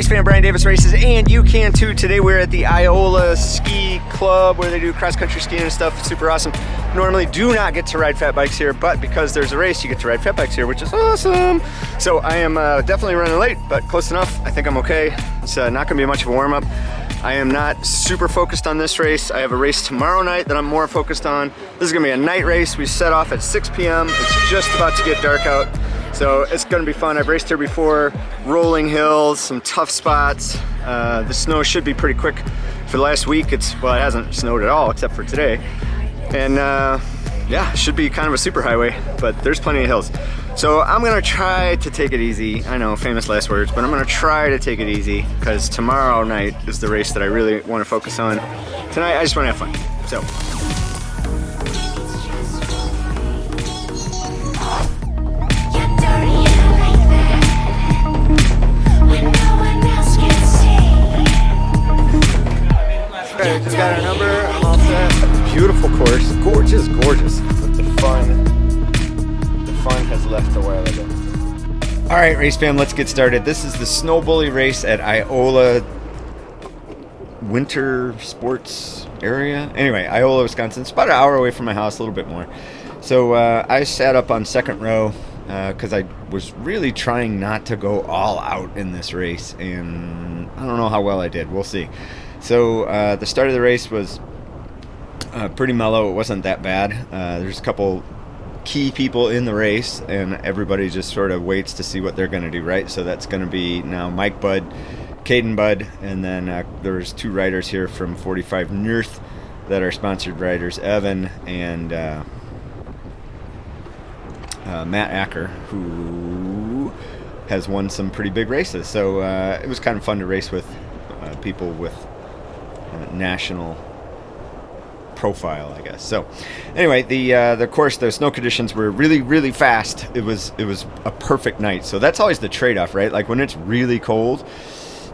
Race Fan Brian Davis Races, and you can too. Today we're at the Iola Ski Club where they do cross-country skiing and stuff. It's super awesome. Normally do not get to ride fat bikes here, but because there's a race, you get to ride fat bikes here, which is awesome. So I am definitely running late, but close enough. I think I'm okay. It's not going to be much of a warm-up. I am not super focused on this race. I have a race tomorrow night that I'm more focused on. This is going to be a night race. We set off at 6 p.m. It's just about to get dark out. So it's gonna be fun. I've raced here before, rolling hills, some tough spots. The snow should be pretty quick. For the last week, it hasn't snowed at all except for today. And yeah, it should be kind of a super highway, but there's plenty of hills. So I'm gonna try to take it easy. I know, famous last words, but I'm gonna try to take it easy because tomorrow night is the race that I really wanna focus on. Tonight, I just wanna have fun, so. Okay, just got our number, I'm all set. Beautiful course, gorgeous, gorgeous. But the fun has left a while ago. All right, race fam, let's get started. This is the Snowbully race at Iola Winter Sports area. Anyway, Iola, Wisconsin. It's about an hour away from my house, a little bit more. So I sat up on second row because I was really trying not to go all out in this race, and I don't know how well I did. We'll see. So the start of the race was pretty mellow. It wasn't that bad. There's a couple key people in the race, and everybody just sort of waits to see what they're going to do, right? So that's going to be now Mike Budd, Caden Budd, and then there's two riders here from 45 North that are sponsored riders, Evan and Matt Acker, who has won some pretty big races. So it was kind of fun to race with people with national profile, I guess. So anyway, the course, the snow conditions were really, really fast. It was a perfect night. So that's always the trade-off, right? Like when it's really cold,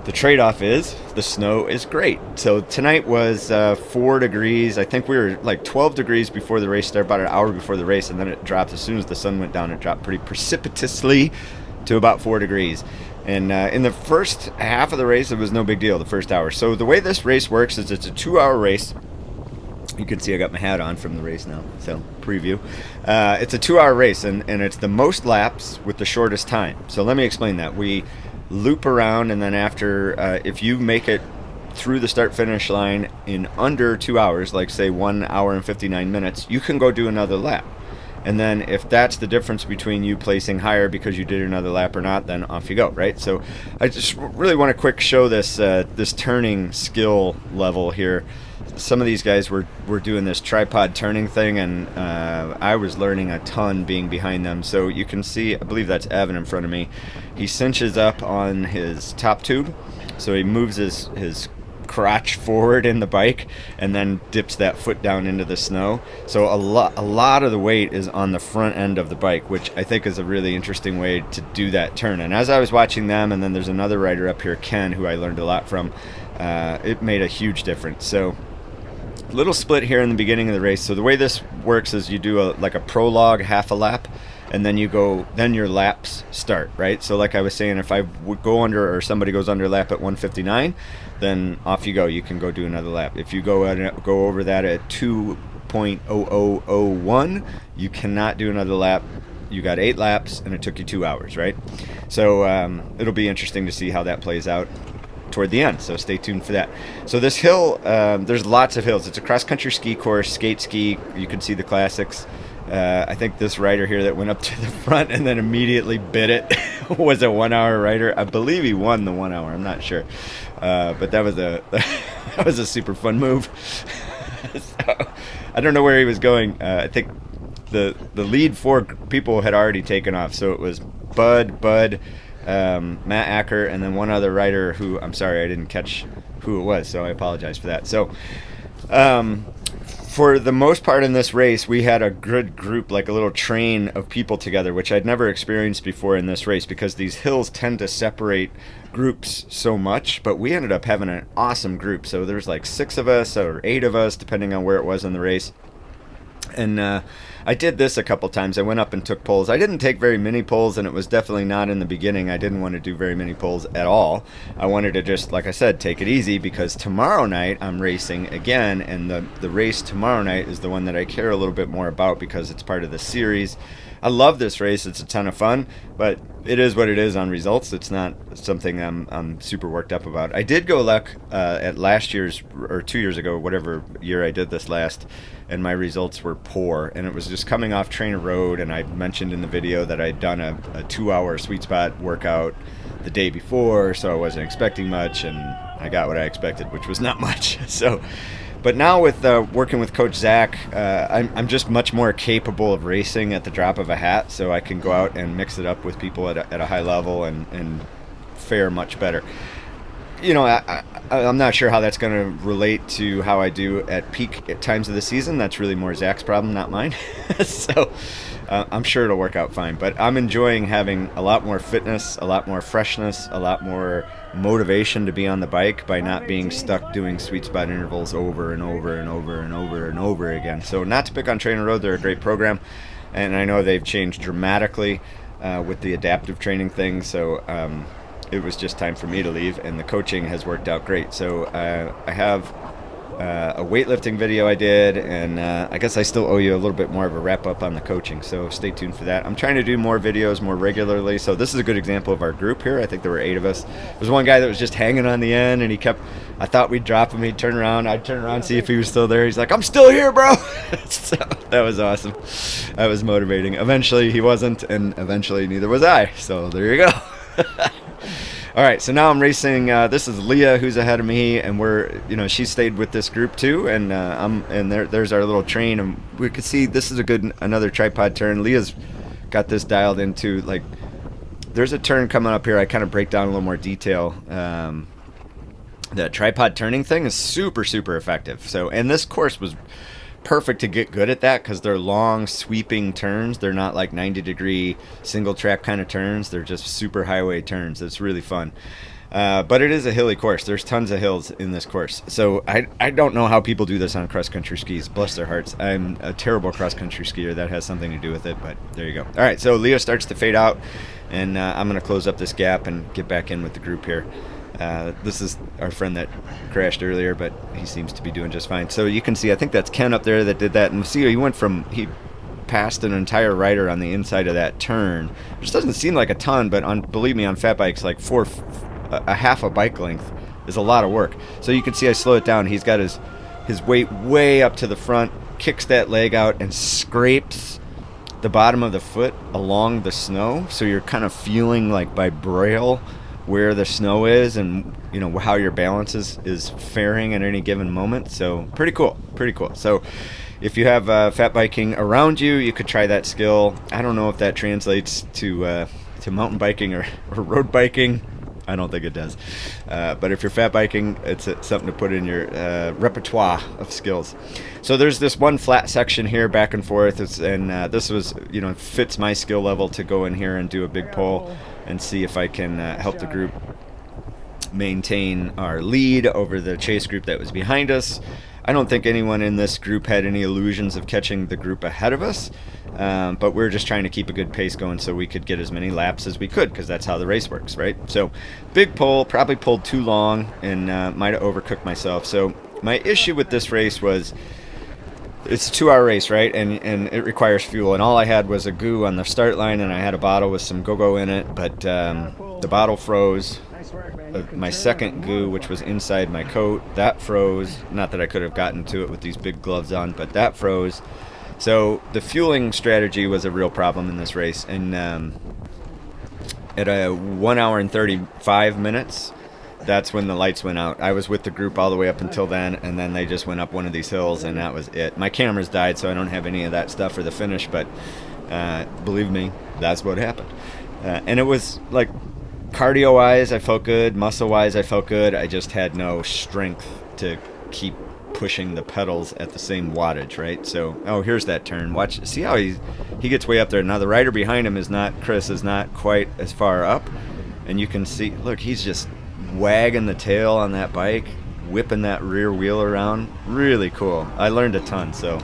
the trade-off is the snow is great. So tonight was 4 degrees. I think we were like 12 degrees before the race started, about an hour before the race, and then it dropped. As soon as the sun went down, it dropped pretty precipitously to about 4 degrees. And in the first half of the race, it was no big deal, the first hour. So the way this race works is it's a 2-hour race. You can see I got my hat on from the race now, so preview. It's a 2-hour race, and it's the most laps with the shortest time. So let me explain that. We loop around, and then after, if you make it through the start-finish line in under 2 hours, like say 1 hour and 59 minutes, you can go do another lap. And then if that's the difference between you placing higher because you did another lap or not, then off you go, right? So I just really want to quick show this this turning skill level here. Some of these guys were doing this tripod turning thing, and I was learning a ton being behind them. So you can see, I believe that's Evan in front of me. He cinches up on his top tube, so he moves his crotch forward in the bike and then dips that foot down into the snow. So a lot of the weight is on the front end of the bike, which I think is a really interesting way to do that turn. And as I was watching them, and then there's another rider up here, Ken, who I learned a lot from, it made a huge difference. So little split here in the beginning of the race. So the way this works is you do like a prologue, half a lap, and then then your laps start, right? So like I was saying, if I would go under, or somebody goes under lap at 159, then off you go. You can go do another lap. If you go over that at 2.0001, you cannot do another lap. You got 8 laps, and it took you 2 hours, right? So it'll be interesting to see how that plays out toward the end, so stay tuned for that. So this hill, there's lots of hills. It's a cross-country ski course, skate ski. You can see the classics. I think this rider here that went up to the front and then immediately bit it was a 1-hour rider. I believe he won the 1 hour. I'm not sure, but that was a super fun move. So, I don't know where he was going. I think the lead 4 people had already taken off, so it was Bud, Matt Acker, and then one other rider who, I'm sorry, I didn't catch who it was, so I apologize for that. So for the most part in this race, we had a good group, like a little train of people together, which I'd never experienced before in this race because these hills tend to separate groups so much, but we ended up having an awesome group. So there's like 6 of us or 8 of us, depending on where it was in the race. And I did this a couple times. I went up and took poles. I didn't take very many poles, and it was definitely not in the beginning. I didn't want to do very many poles at all. I wanted to just, like I said, take it easy, because tomorrow night I'm racing again, and the race tomorrow night is the one that I care a little bit more about because it's part of the series. I love this race. It's a ton of fun, but it is what it is on results. It's not something I'm super worked up about. I did go at last year's, or 2 years ago, whatever year I did this last, and my results were poor, and it was just coming off Trainer Road, and I mentioned in the video that I'd done a 2-hour sweet spot workout the day before, so I wasn't expecting much, and I got what I expected, which was not much. But now with working with Coach Zach, I'm just much more capable of racing at the drop of a hat, so I can go out and mix it up with people at a high level and fare much better. You know, I'm not sure how that's going to relate to how I do at peak times of the season. That's really more Zach's problem, not mine. So I'm sure it'll work out fine. But I'm enjoying having a lot more fitness, a lot more freshness, a lot more motivation to be on the bike by not being stuck doing sweet spot intervals over and over and over and over and over again. So not to pick on Trainer Road, they're a great program, and I know they've changed dramatically with the adaptive training thing. So it was just time for me to leave, and the coaching has worked out great. So I have a weightlifting video I did, and I guess I still owe you a little bit more of a wrap up on the coaching, so stay tuned for that. I'm trying to do more videos more regularly, so this is a good example of our group here. I think there were 8 of us. There was one guy that was just hanging on the end, and I thought we'd drop him, he'd turn around, I'd turn around, see if he was still there. He's like, "I'm still here, bro." So that was awesome. That was motivating. Eventually he wasn't, and eventually neither was I, so there you go. All right, so now I'm racing. This is Leah, who's ahead of me, and she stayed with this group too, and there's our little train, and we could see this is another tripod turn. Leah's got this dialed into, like, there's a turn coming up here. I kind of break down a little more detail. The tripod turning thing is super, super effective. So, and this course was perfect to get good at that because they're long sweeping turns. They're not like 90-degree single track kind of turns. They're just super highway turns. It's really fun. But it is a hilly course. There's tons of hills in this course. So I don't know how people do this on cross-country skis. Bless their hearts. I'm a terrible cross-country skier. That has something to do with it, but there you go. All right, so Leo starts to fade out, and I'm going to close up this gap and get back in with the group here. This is our friend that crashed earlier, but he seems to be doing just fine. So you can see, I think that's Ken up there that did that. And see, he passed an entire rider on the inside of that turn, which doesn't seem like a ton, but believe me, on fat bikes, like a half a bike length is a lot of work. So you can see I slow it down. He's got his weight way up to the front, kicks that leg out, and scrapes the bottom of the foot along the snow. So you're kind of feeling like by braille where the snow is, and how your balance is faring at any given moment. So pretty cool. So if you have fat biking around you, you could try that skill. I don't know if that translates to mountain biking or road biking. I don't think it does. But if you're fat biking, it's something to put in your repertoire of skills. So there's this one flat section here back and forth, and this was, fits my skill level to go in here and do a big pull and see if I can help the group maintain our lead over the chase group that was behind us. I don't think anyone in this group had any illusions of catching the group ahead of us, but we're just trying to keep a good pace going so we could get as many laps as we could, because that's how the race works, right? So big pull, probably pulled too long, and might have overcooked myself. So my issue with this race was, it's a 2-hour race, right? And it requires fuel, and all I had was a goo on the start line, and I had a bottle with some go-go in it, but the bottle froze. My second goo, which was inside my coat, that froze. Not that I could have gotten to it with these big gloves on, but that froze. So the fueling strategy was a real problem in this race. And at 1 hour and 35 minutes, that's when the lights went out. I was with the group all the way up until then, and then they just went up one of these hills, and that was it. My cameras died, so I don't have any of that stuff for the finish, but believe me, that's what happened. And it was like, cardio-wise, I felt good. Muscle-wise, I felt good. I just had no strength to keep pushing the pedals at the same wattage, right? So, here's that turn. Watch, see how he gets way up there. Now, the rider behind him Chris is not quite as far up. And you can see, look, he's just wagging the tail on that bike, whipping that rear wheel around. Really cool. I learned a ton, so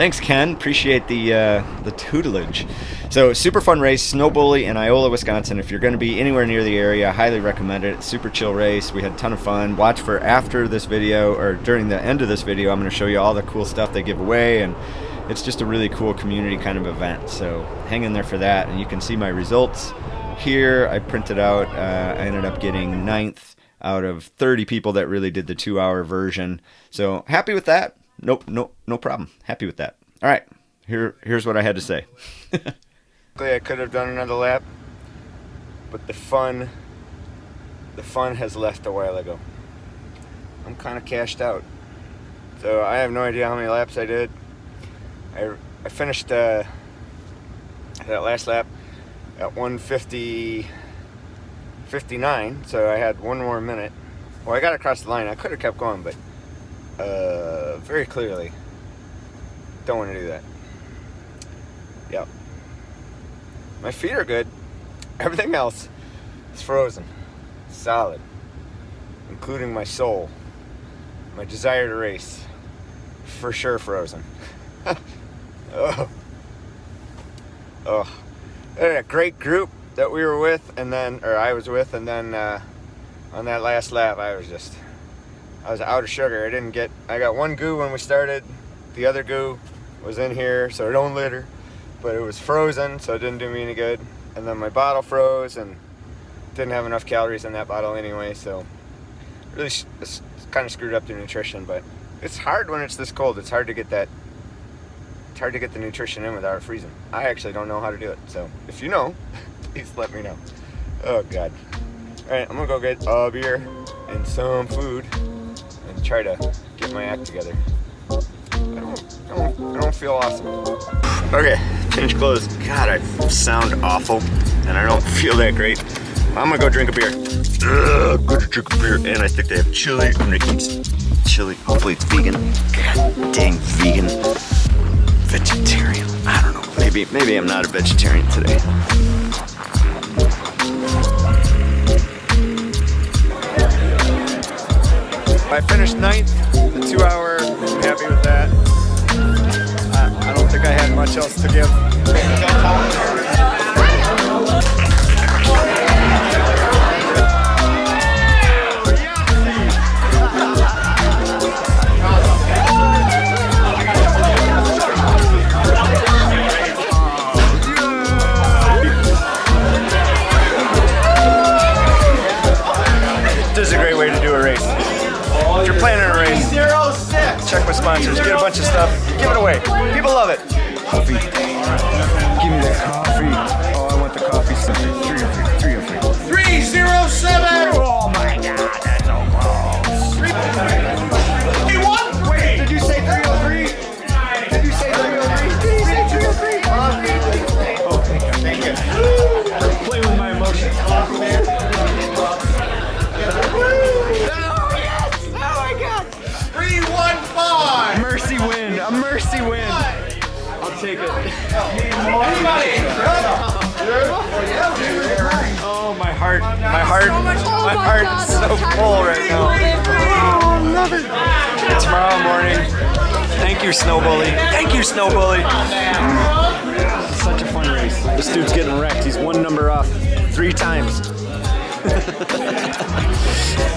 Thanks, Ken. Appreciate the tutelage. So, super fun race, Snowbully in Iola, Wisconsin. If you're going to be anywhere near the area, I highly recommend it. It's a super chill race. We had a ton of fun. Watch for after this video, or during the end of this video, I'm going to show you all the cool stuff they give away, and it's just a really cool community kind of event. So, hang in there for that, and you can see my results here. I printed out. I ended up getting 9th out of 30 people that really did the 2-hour version. So, happy with that. Nope, no problem. Happy with that. All right, here's what I had to say. I could have done another lap, but the fun has left a while ago. I'm kind of cashed out, so I have no idea how many laps I did. I finished that last lap at 1:50:59, so I had one more minute. Well, I got across the line. I could have kept going, but very clearly don't want to do that. Yep. My feet are good. Everything else is frozen. Solid. Including my soul. My desire to race. For sure frozen. Oh. I had a great group that we were with, and then, or I was with, and then on that last lap I was out of sugar. I got one goo when we started. The other goo was in here, so it don't litter. But it was frozen, so it didn't do me any good. And then my bottle froze, and didn't have enough calories in that bottle anyway, so really it's kind of screwed up the nutrition. But it's hard when it's this cold. It's hard to get the nutrition in without it freezing. I actually don't know how to do it, so if you know, please let me know. Oh God. All right, I'm gonna go get a beer and some food and try to get my act together. I don't feel awesome. Okay, change clothes. God, I sound awful, and I don't feel that great. I'm gonna go drink a beer. I'm gonna drink a beer, and I think they have chili. I'm gonna eat chili. Hopefully it's vegan. God dang vegan. Vegetarian. I don't know. Maybe I'm not a vegetarian today. I finished 9th, the 2-hour. I'm happy with that. I don't think I had much else to give. This is a great way to do a race. If you're planning a race, check with sponsors, get a bunch of stuff, give it away. People love it. Coffee. Give me that coffee. Oh, I want the coffee. 307! Oh my God, that's so close. 3-1? Wait, did you say 303? Did you say 303? Did you say 303? Oh, thank you. Play with my emotions. Mercy win, a mercy win. I'll take it. Oh, my heart is so full right now. Oh, love it. Tomorrow morning. Thank you, Snowbully. Thank you, Snowbully. Such a fun race. This dude's getting wrecked. He's one number off 3 times.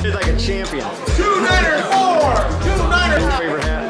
He's like a champion. 294! 294! Favorite hat?